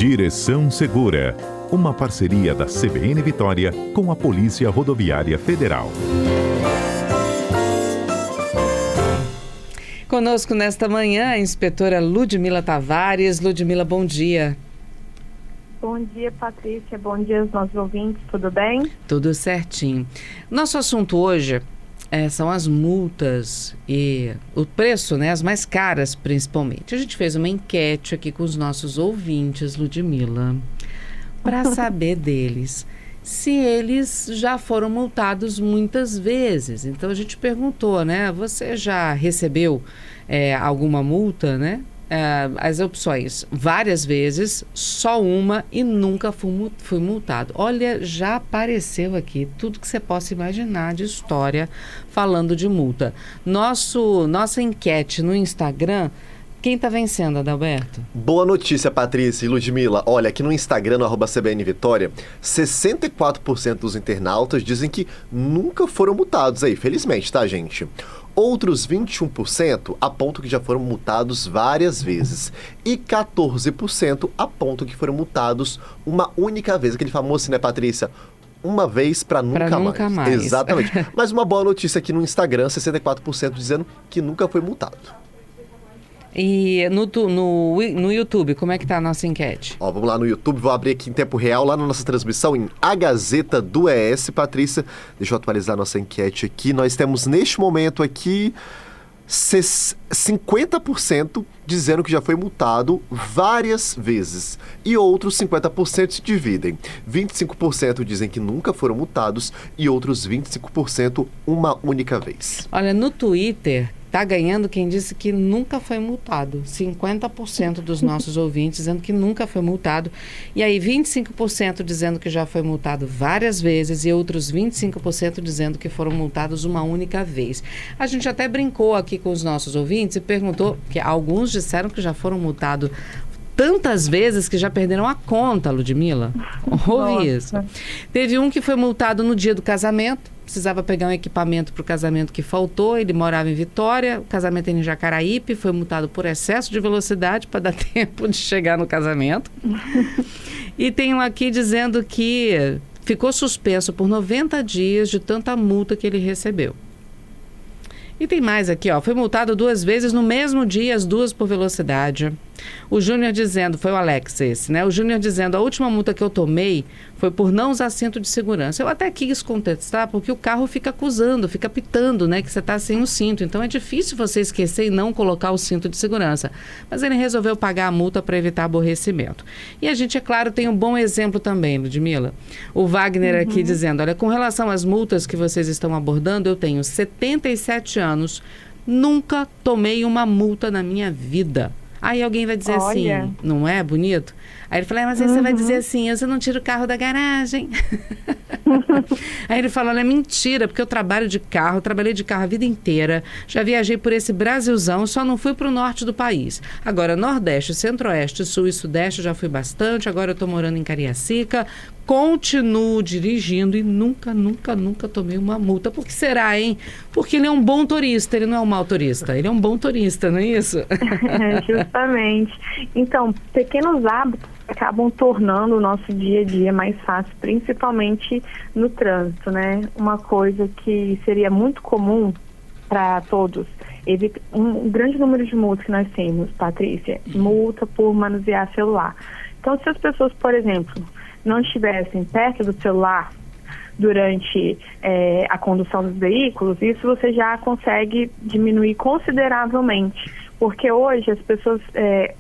Direção Segura, uma parceria da CBN Vitória com a Polícia Rodoviária Federal. Conosco nesta manhã a inspetora Ludmila Tavares. Ludmila, bom dia. Bom dia, Patrícia. Bom dia aos nossos ouvintes. Tudo bem? Tudo certinho. Nosso assunto hoje são as multas e o preço, né? As mais caras, principalmente. A gente fez uma enquete aqui com os nossos ouvintes, Ludmila, para saber deles se eles já foram multados muitas vezes. Então, a gente perguntou, né? Você já recebeu alguma multa, né? As opções, várias vezes, só uma e nunca fui multado. Olha, já apareceu aqui tudo que você possa imaginar de história falando de multa. Nossa enquete no Instagram, quem está vencendo, Adalberto? Boa notícia, Patrícia e Ludmila. Olha, aqui no Instagram, no @CBN Vitória, 64% dos internautas dizem que nunca foram multados aí, felizmente, tá, gente? Outros 21% apontam que já foram multados várias vezes. E 14% apontam que foram multados uma única vez. Aquele famoso, né, Patrícia? Uma vez para nunca mais. Exatamente. Mas uma boa notícia aqui no Instagram, 64% dizendo que nunca foi multado. E no YouTube, como é que tá a nossa enquete? Vamos lá no YouTube, vou abrir aqui em tempo real, lá na nossa transmissão, em A Gazeta do ES. Patrícia, deixa eu atualizar a nossa enquete aqui. Nós temos neste momento aqui 50% dizendo que já foi multado várias vezes. E outros 50% se dividem. 25% dizem que nunca foram multados e outros 25% uma única vez. Olha, no Twitter tá ganhando quem disse que nunca foi multado. 50% dos nossos ouvintes dizendo que nunca foi multado. E aí 25% dizendo que já foi multado várias vezes e outros 25% dizendo que foram multados uma única vez. A gente até brincou aqui com os nossos ouvintes e perguntou, que alguns disseram que já foram multados tantas vezes que já perderam a conta, Ludmila. Ouve isso. Teve um que foi multado no dia do casamento. Precisava pegar um equipamento para o casamento que faltou. Ele morava em Vitória, o casamento era em Jacaraípe, foi multado por excesso de velocidade para dar tempo de chegar no casamento. E tem um aqui dizendo que ficou suspenso por 90 dias de tanta multa que ele recebeu. E tem mais aqui, foi multado 2 vezes no mesmo dia, as 2 por velocidade. O Júnior dizendo, foi o Alex esse, né? O Júnior dizendo, a última multa que eu tomei foi por não usar cinto de segurança. Eu até quis contestar, porque o carro fica acusando, fica pitando, né? Que você está sem o cinto. Então é difícil você esquecer e não colocar o cinto de segurança. Mas ele resolveu pagar a multa para evitar aborrecimento. E a gente, é claro, tem um bom exemplo também, Ludmila. O Wagner aqui dizendo, olha, com relação às multas que vocês estão abordando, eu tenho 77 anos, nunca tomei uma multa na minha vida. Aí alguém vai dizer assim, não é bonito? Aí ele fala, mas aí você vai dizer assim, eu não tiro o carro da garagem. Aí ele fala, é mentira, porque eu trabalhei de carro a vida inteira, já viajei por esse Brasilzão, só não fui para o norte do país. Agora, Nordeste, Centro-Oeste, Sul e Sudeste, eu já fui bastante, agora eu estou morando em Cariacica, continuo dirigindo e nunca tomei uma multa. Por que será, hein? Porque ele é um bom turista, ele não é um mau turista, ele é um bom turista, não é isso? Justamente. Então, pequenos hábitos acabam tornando o nosso dia a dia mais fácil, principalmente no trânsito, né? Uma coisa que seria muito comum para todos, um grande número de multas que nós temos, Patrícia, multa por manusear celular. Então, se as pessoas, por exemplo, não estivessem perto do celular durante a condução dos veículos, isso você já consegue diminuir consideravelmente. Porque hoje as pessoas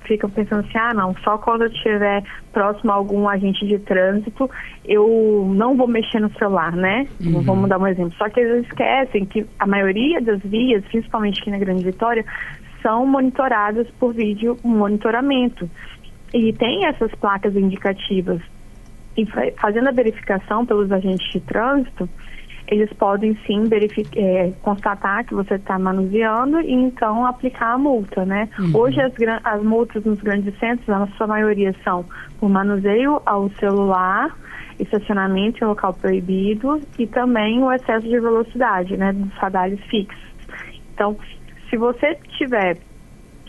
ficam pensando assim, não, só quando eu estiver próximo a algum agente de trânsito, eu não vou mexer no celular, né? Vamos dar um exemplo. Só que eles esquecem que a maioria das vias, principalmente aqui na Grande Vitória, são monitoradas por vídeo monitoramento. E tem essas placas indicativas. E fazendo a verificação pelos agentes de trânsito, eles podem sim constatar que você está manuseando e então aplicar a multa, né? Hoje as multas nos grandes centros, na sua maioria, são por manuseio ao celular, estacionamento em local proibido e também o excesso de velocidade, né? Dos radares fixos. Então, se você tiver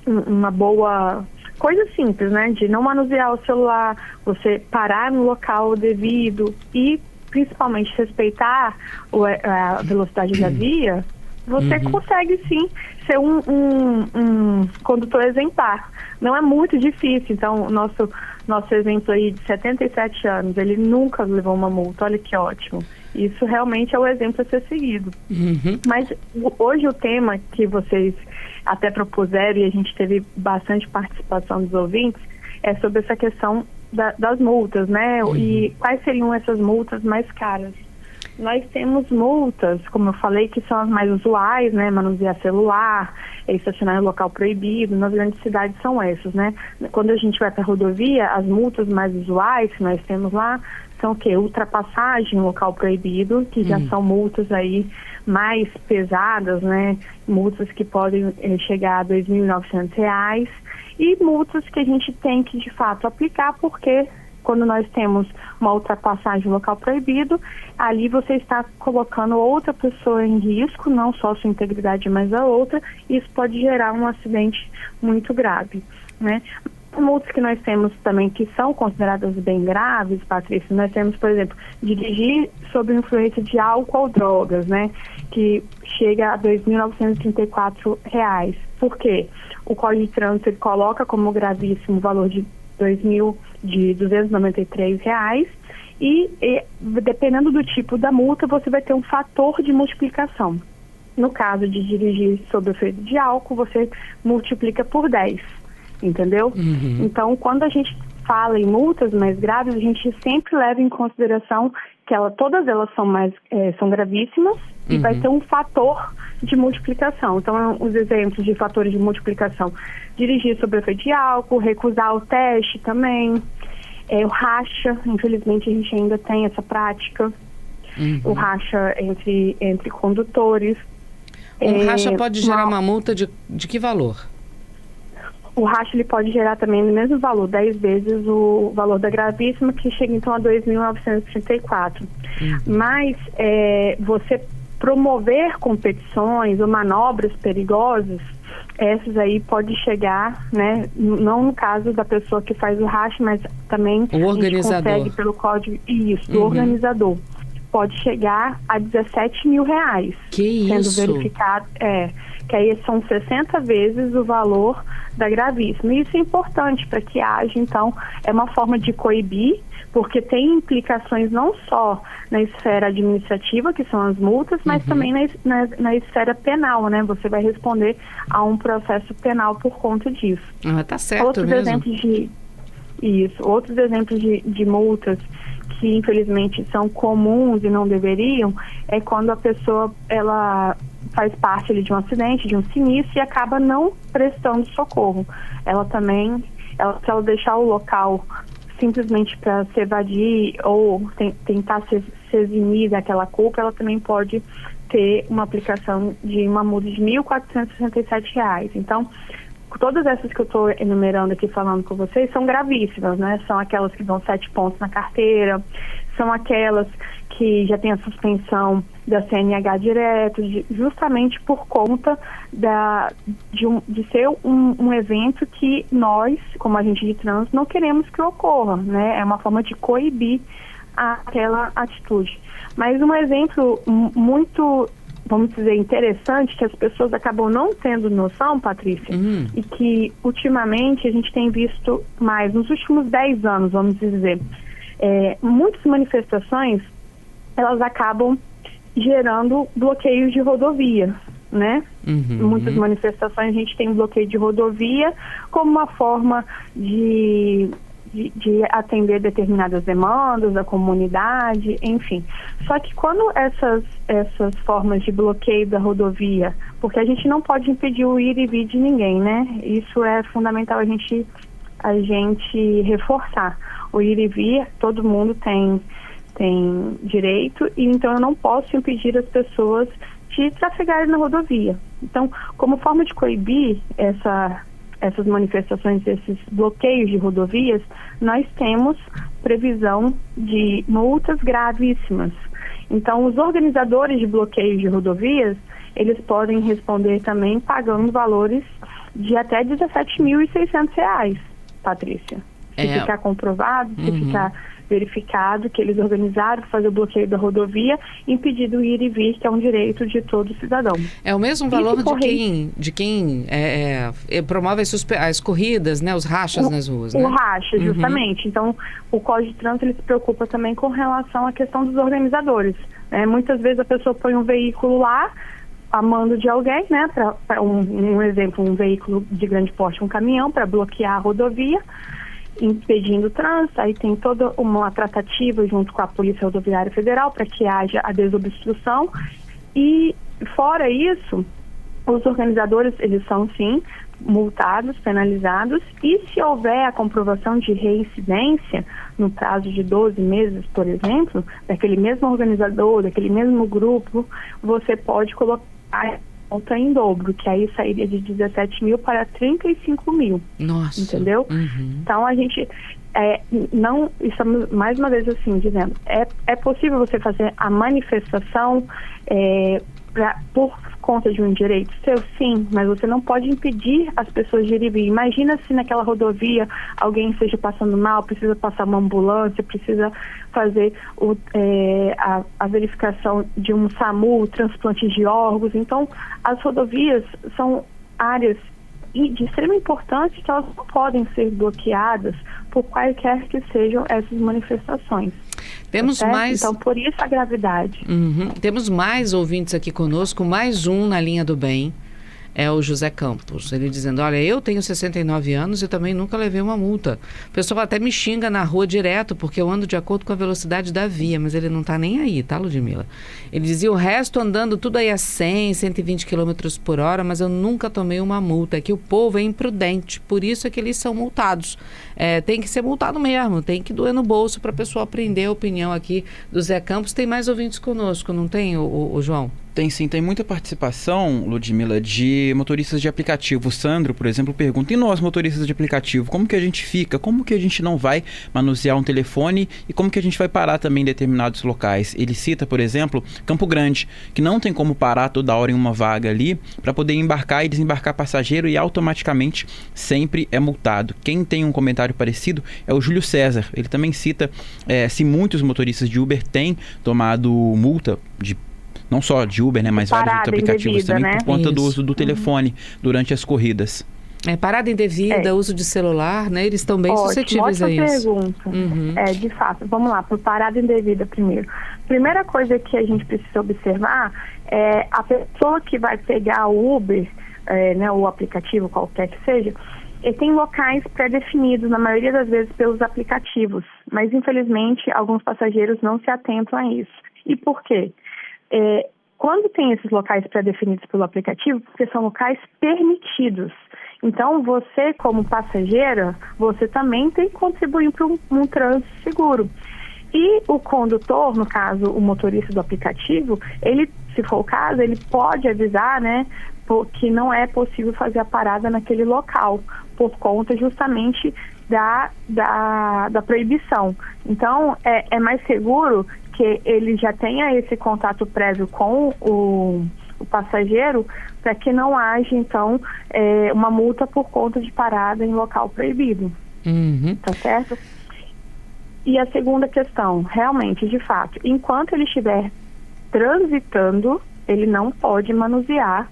uma boa coisas simples, né? De não manusear o celular, você parar no local devido e principalmente respeitar a velocidade da via, você consegue sim ser um condutor exemplar. Não é muito difícil. Então, nosso exemplo aí de 77 anos, ele nunca levou uma multa. Olha que ótimo. Isso realmente é o exemplo a ser seguido. Mas hoje o tema que vocês até propuseram, e a gente teve bastante participação dos ouvintes, é sobre essa questão das multas, né? E quais seriam essas multas mais caras? Nós temos multas, como eu falei, que são as mais usuais, né? Manusear celular, estacionar em local proibido. Nas grandes cidades são essas, né? Quando a gente vai para a rodovia, as multas mais usuais que nós temos lá são o quê? Ultrapassagem em local proibido, que já são multas aí mais pesadas, né? Multas que podem chegar a R$ 2.900. E multas que a gente tem que, de fato, aplicar, porque quando nós temos uma ultrapassagem no local proibido, ali você está colocando outra pessoa em risco, não só a sua integridade, mas a outra, e isso pode gerar um acidente muito grave, né? Multas que nós temos também que são consideradas bem graves, Patrícia, nós temos, por exemplo, dirigir sob influência de álcool ou drogas, né? Que chega a R$ 2.934. Por quê? O Código de Trânsito ele coloca como gravíssimo o valor de R$ 2.293 e dependendo do tipo da multa, você vai ter um fator de multiplicação. No caso de dirigir sob efeito de álcool, você multiplica por 10. Entendeu? Então, quando a gente fala em multas mais graves, a gente sempre leva em consideração que todas elas são gravíssimas e vai ter um fator de multiplicação. Então, os exemplos de fatores de multiplicação: dirigir sob efeito de álcool, recusar o teste também, o racha, infelizmente a gente ainda tem essa prática, o racha entre condutores. O racha pode gerar uma multa de que valor? O racha ele pode gerar também o mesmo valor, 10 vezes o valor da gravíssima, que chega então a R$ 2.934. Mas você promover competições ou manobras perigosas, essas aí pode chegar, né, não no caso da pessoa que faz o racha, mas também o organizador. A gente consegue pelo código do organizador. Pode chegar a R$ 17.000. Que sendo isso? verificado, que aí são 60 vezes o valor da gravíssima. E isso é importante para que haja, então, é uma forma de coibir, porque tem implicações não só na esfera administrativa, que são as multas, mas também na esfera penal, né? Você vai responder a um processo penal por conta disso. Tá certo Outros mesmo. Outros exemplos de multas que infelizmente são comuns e não deveriam, é quando a pessoa ela faz parte ali de um acidente, de um sinistro, e acaba não prestando socorro. Ela também, se ela deixar o local simplesmente para se evadir ou tentar se eximir daquela culpa, ela também pode ter uma aplicação de uma multa de R$ 1.467. Então, todas essas que eu estou enumerando aqui, falando com vocês, são gravíssimas, né? São aquelas que dão 7 pontos na carteira, são aquelas que já tem a suspensão da CNH direto, justamente por conta de ser um evento que nós, como agente de trânsito, não queremos que ocorra, né? É uma forma de coibir aquela atitude. Mas um exemplo muito, vamos dizer, interessante, que as pessoas acabam não tendo noção, Patrícia, e que ultimamente a gente tem visto mais, nos últimos 10 anos, vamos dizer, muitas manifestações, elas acabam gerando bloqueios de rodovia, né? Muitas manifestações a gente tem bloqueio de rodovia como uma forma de atender determinadas demandas da comunidade, enfim. Só que quando essas formas de bloqueio da rodovia, porque a gente não pode impedir o ir e vir de ninguém, né? Isso é fundamental a gente reforçar. O ir e vir, todo mundo tem direito, e então eu não posso impedir as pessoas de trafegarem na rodovia. Então, como forma de coibir essas manifestações, esses bloqueios de rodovias, nós temos previsão de multas gravíssimas. Então, os organizadores de bloqueios de rodovias, eles podem responder também pagando valores de até R$ 17.600. Patrícia. Se ficar comprovado, se ficar verificado que eles organizaram fazer o bloqueio da rodovia, impedir o ir e vir, que é um direito de todo cidadão. É o mesmo valor de quem promove as corridas, né, os rachas nas ruas, né? O racha, justamente. Então, o Código de Trânsito ele se preocupa também com relação à questão dos organizadores. Muitas vezes a pessoa põe um veículo lá, a mando de alguém, né, para um exemplo, um veículo de grande porte, um caminhão, para bloquear a rodovia, impedindo o trânsito. Aí tem toda uma tratativa junto com a Polícia Rodoviária Federal para que haja a desobstrução. E fora isso, os organizadores, eles são sim multados, penalizados, e se houver a comprovação de reincidência no prazo de 12 meses, por exemplo, daquele mesmo organizador, daquele mesmo grupo, você pode colocar a multa em dobro, que aí sairia de 17 mil para 35 mil. Nossa. Entendeu? Então a gente não estamos mais uma vez assim dizendo, é possível você fazer a manifestação por conta de um direito seu, sim, mas você não pode impedir as pessoas de ir e vir. Imagina se naquela rodovia alguém esteja passando mal, precisa passar uma ambulância, precisa fazer a verificação de um SAMU, transplante de órgãos. Então, as rodovias são áreas de extrema importância que elas não podem ser bloqueadas por quaisquer que sejam essas manifestações. Temos mais... Então, por isso a gravidade. Temos mais ouvintes aqui conosco, mais um na linha do bem. É o José Campos, ele dizendo, olha, eu tenho 69 anos e também nunca levei uma multa. O pessoal até me xinga na rua direto, porque eu ando de acordo com a velocidade da via, mas ele não está nem aí, tá, Ludmila? Ele dizia, o resto andando tudo aí a 100, 120 km por hora, mas eu nunca tomei uma multa. É que o povo é imprudente, por isso é que eles são multados. Tem que ser multado mesmo, tem que doer no bolso para a pessoa aprender a opinião aqui do Zé Campos. Tem mais ouvintes conosco, não tem, o João? Tem sim, tem muita participação, Ludmila, de motoristas de aplicativo. O Sandro, por exemplo, pergunta, e nós, motoristas de aplicativo, como que a gente fica? Como que a gente não vai manusear um telefone e como que a gente vai parar também em determinados locais? Ele cita, por exemplo, Campo Grande, que não tem como parar toda hora em uma vaga ali para poder embarcar e desembarcar passageiro e automaticamente sempre é multado. Quem tem um comentário parecido é o Júlio César. Ele também cita se muitos motoristas de Uber têm tomado multa não só de Uber, né, mas vários outros aplicativos também, né? Por conta do uso do telefone durante as corridas. Parada indevida, uso de celular, né? Eles estão bem suscetíveis a isso. Pergunta. De fato. Vamos lá, por parada indevida primeiro. Primeira coisa que a gente precisa observar é a pessoa que vai pegar o Uber, né, o aplicativo, qualquer que seja, tem locais pré-definidos, na maioria das vezes, pelos aplicativos. Mas, infelizmente, alguns passageiros não se atentam a isso. E por quê? Quando tem esses locais pré-definidos pelo aplicativo, porque são locais permitidos. Então, você, como passageira, você também tem que contribuir para um trânsito seguro. E o condutor, no caso, o motorista do aplicativo, ele, se for o caso, ele pode avisar, né, que não é possível fazer a parada naquele local, por conta justamente da proibição. Então, é mais seguro que ele já tenha esse contato prévio com o passageiro, para que não haja, então, uma multa por conta de parada em local proibido. Tá certo? E a segunda questão, realmente, de fato, enquanto ele estiver transitando, ele não pode manusear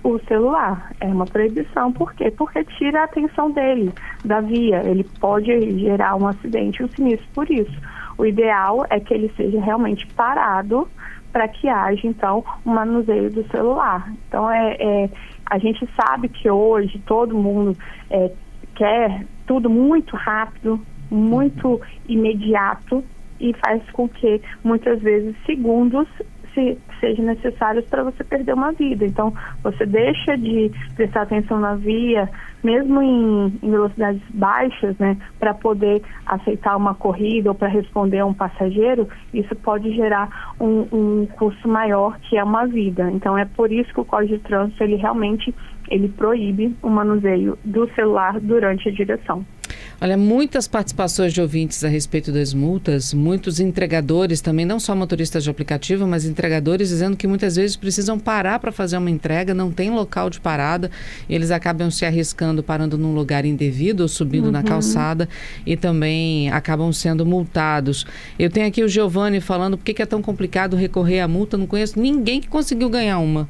o celular. É uma proibição. Por quê? Porque tira a atenção dele da via. Ele pode gerar um acidente, um sinistro por isso. O ideal é que ele seja realmente parado para que haja, então, um manuseio do celular. Então, a gente sabe que hoje todo mundo quer tudo muito rápido, muito imediato, e faz com que, muitas vezes, segundos sejam necessários para você perder uma vida. Então, você deixa de prestar atenção na via, mesmo em velocidades baixas, né, para poder aceitar uma corrida ou para responder a um passageiro. Isso pode gerar um custo maior, que é uma vida. Então, é por isso que o Código de Trânsito, ele realmente proíbe o manuseio do celular durante a direção. Olha, muitas participações de ouvintes a respeito das multas, muitos entregadores também, não só motoristas de aplicativo, mas entregadores dizendo que muitas vezes precisam parar para fazer uma entrega, não tem local de parada, e eles acabam se arriscando, parando num lugar indevido ou subindo na calçada e também acabam sendo multados. Eu tenho aqui o Giovanni falando por que é tão complicado recorrer à multa, não conheço ninguém que conseguiu ganhar uma.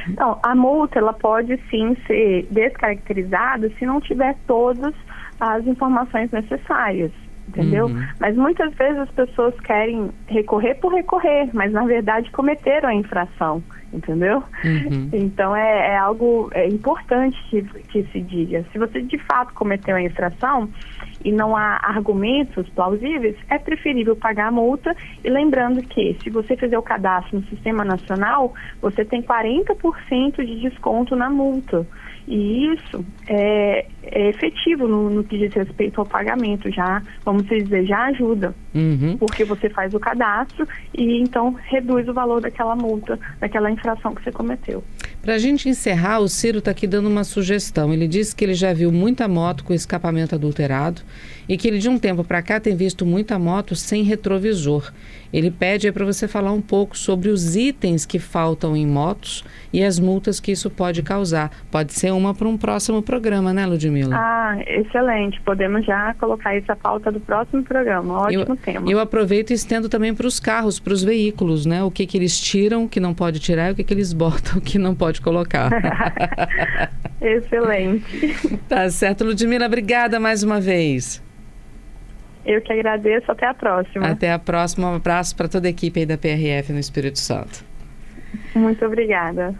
Então, a multa ela pode sim ser descaracterizada se não tiver todas as informações necessárias, entendeu? Mas muitas vezes as pessoas querem recorrer por recorrer, mas na verdade cometeram a infração, entendeu? Então é algo importante que se diga. Se você de fato cometeu a infração e não há argumentos plausíveis, é preferível pagar a multa. E lembrando que, se você fizer o cadastro no Sistema Nacional, você tem 40% de desconto na multa. E isso é efetivo no que diz respeito ao pagamento, já, vamos dizer, já ajuda. Porque você faz o cadastro e então reduz o valor daquela multa, daquela infração que você cometeu. Para a gente encerrar, o Ciro está aqui dando uma sugestão. Ele disse que ele já viu muita moto com escapamento adulterado e que ele de um tempo para cá tem visto muita moto sem retrovisor. Ele pede para você falar um pouco sobre os itens que faltam em motos e as multas que isso pode causar. Pode ser uma para um próximo programa, né, Ludmila? Ah, excelente. Podemos já colocar isso à pauta do próximo programa. Ótimo tema. Eu aproveito e estendo também para os carros, para os veículos, né? O que eles tiram, que não pode tirar, e o que eles botam, que não pode colocar. Excelente. Tá certo, Ludmila. Obrigada mais uma vez. Eu que agradeço. Até a próxima. Até a próxima. Um abraço para toda a equipe aí da PRF no Espírito Santo. Muito obrigada.